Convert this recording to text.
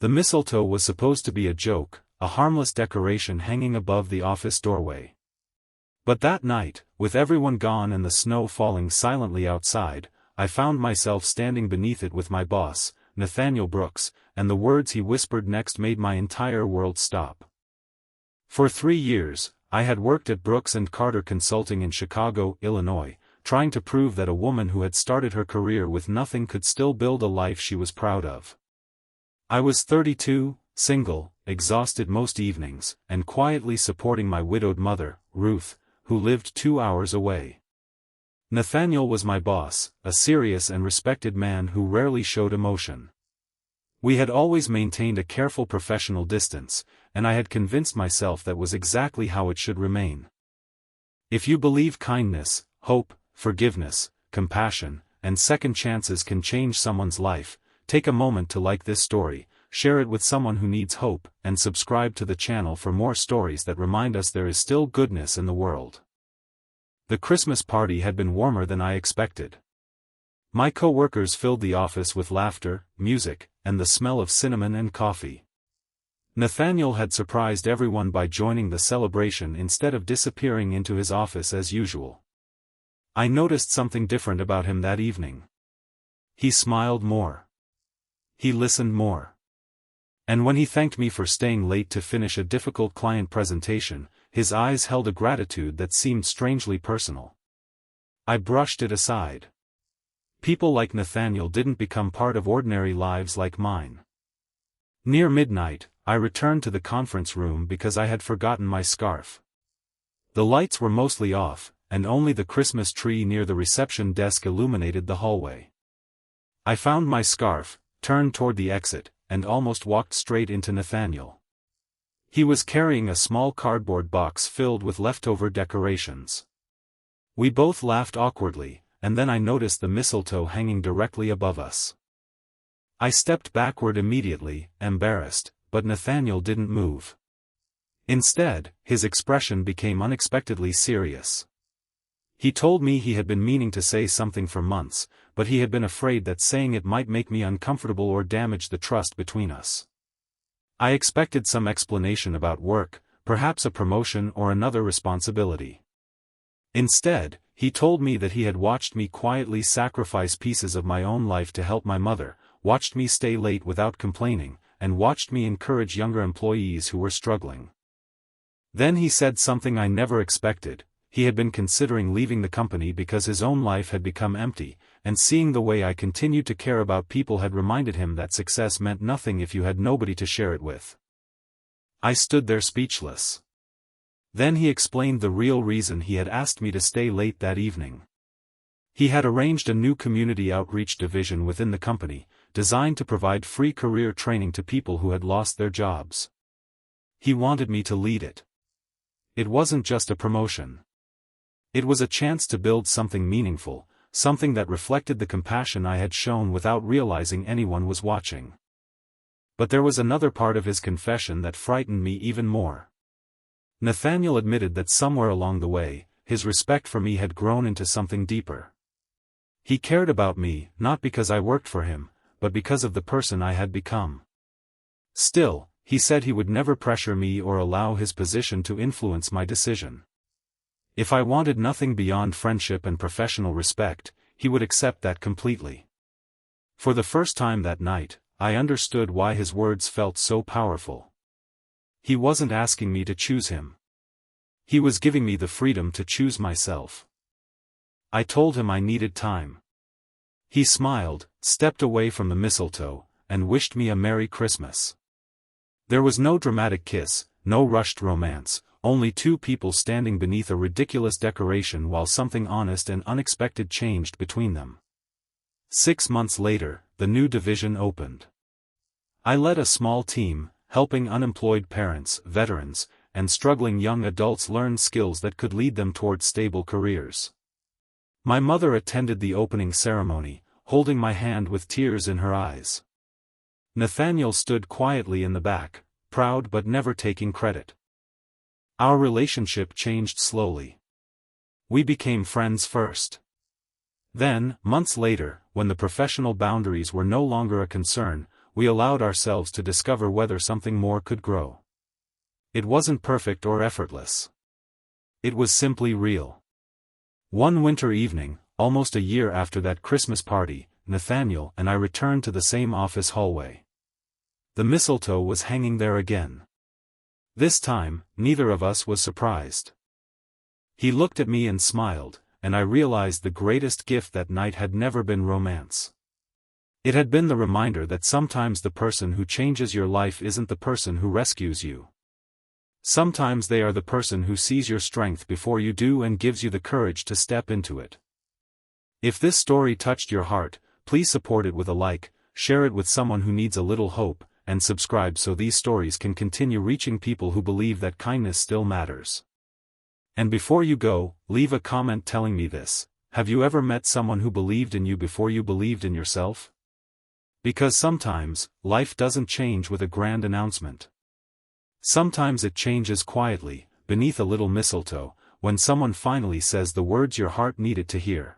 The mistletoe was supposed to be a joke, a harmless decoration hanging above the office doorway. But that night, with everyone gone and the snow falling silently outside, I found myself standing beneath it with my boss, Nathaniel Brooks, and the words he whispered next made my entire world stop. For 3 years, I had worked at Brooks & Carter Consulting in Chicago, Illinois, trying to prove that a woman who had started her career with nothing could still build a life she was proud of. I was 32, single, exhausted most evenings, and quietly supporting my widowed mother, Ruth, who lived 2 hours away. Nathaniel was my boss, a serious and respected man who rarely showed emotion. We had always maintained a careful professional distance, and I had convinced myself that was exactly how it should remain. If you believe kindness, hope, forgiveness, compassion, and second chances can change someone's life, take a moment to like this story, share it with someone who needs hope, and subscribe to the channel for more stories that remind us there is still goodness in the world. The Christmas party had been warmer than I expected. My co-workers filled the office with laughter, music, and the smell of cinnamon and coffee. Nathaniel had surprised everyone by joining the celebration instead of disappearing into his office as usual. I noticed something different about him that evening. He smiled more. He listened more. And when he thanked me for staying late to finish a difficult client presentation, his eyes held a gratitude that seemed strangely personal. I brushed it aside. People like Nathaniel didn't become part of ordinary lives like mine. Near midnight, I returned to the conference room because I had forgotten my scarf. The lights were mostly off, and only the Christmas tree near the reception desk illuminated the hallway. I found my scarf, turned toward the exit, and almost walked straight into Nathaniel. He was carrying a small cardboard box filled with leftover decorations. We both laughed awkwardly, and then I noticed the mistletoe hanging directly above us. I stepped backward immediately, embarrassed, but Nathaniel didn't move. Instead, his expression became unexpectedly serious. He told me he had been meaning to say something for months, but he had been afraid that saying it might make me uncomfortable or damage the trust between us. I expected some explanation about work, perhaps a promotion or another responsibility. Instead, he told me that he had watched me quietly sacrifice pieces of my own life to help my mother, watched me stay late without complaining, and watched me encourage younger employees who were struggling. Then he said something I never expected. He had been considering leaving the company because his own life had become empty, and seeing the way I continued to care about people had reminded him that success meant nothing if you had nobody to share it with. I stood there speechless. Then he explained the real reason he had asked me to stay late that evening. He had arranged a new community outreach division within the company, designed to provide free career training to people who had lost their jobs. He wanted me to lead it. It wasn't just a promotion. It was a chance to build something meaningful, something that reflected the compassion I had shown without realizing anyone was watching. But there was another part of his confession that frightened me even more. Nathaniel admitted that somewhere along the way, his respect for me had grown into something deeper. He cared about me, not because I worked for him, but because of the person I had become. Still, he said he would never pressure me or allow his position to influence my decision. If I wanted nothing beyond friendship and professional respect, he would accept that completely. For the first time that night, I understood why his words felt so powerful. He wasn't asking me to choose him. He was giving me the freedom to choose myself. I told him I needed time. He smiled, stepped away from the mistletoe, and wished me a Merry Christmas. There was no dramatic kiss, no rushed romance, only two people standing beneath a ridiculous decoration while something honest and unexpected changed between them. 6 months later, the new division opened. I led a small team, helping unemployed parents, veterans, and struggling young adults learn skills that could lead them toward stable careers. My mother attended the opening ceremony, holding my hand with tears in her eyes. Nathaniel stood quietly in the back, proud but never taking credit. Our relationship changed slowly. We became friends first. Then, months later, when the professional boundaries were no longer a concern, we allowed ourselves to discover whether something more could grow. It wasn't perfect or effortless. It was simply real. One winter evening, almost a year after that Christmas party, Nathaniel and I returned to the same office hallway. The mistletoe was hanging there again. This time, neither of us was surprised. He looked at me and smiled, and I realized the greatest gift that night had never been romance. It had been the reminder that sometimes the person who changes your life isn't the person who rescues you. Sometimes they are the person who sees your strength before you do and gives you the courage to step into it. If this story touched your heart, please support it with a like, share it with someone who needs a little hope, and subscribe so these stories can continue reaching people who believe that kindness still matters. And before you go, leave a comment telling me this: have you ever met someone who believed in you before you believed in yourself? Because sometimes, life doesn't change with a grand announcement. Sometimes it changes quietly, beneath a little mistletoe, when someone finally says the words your heart needed to hear.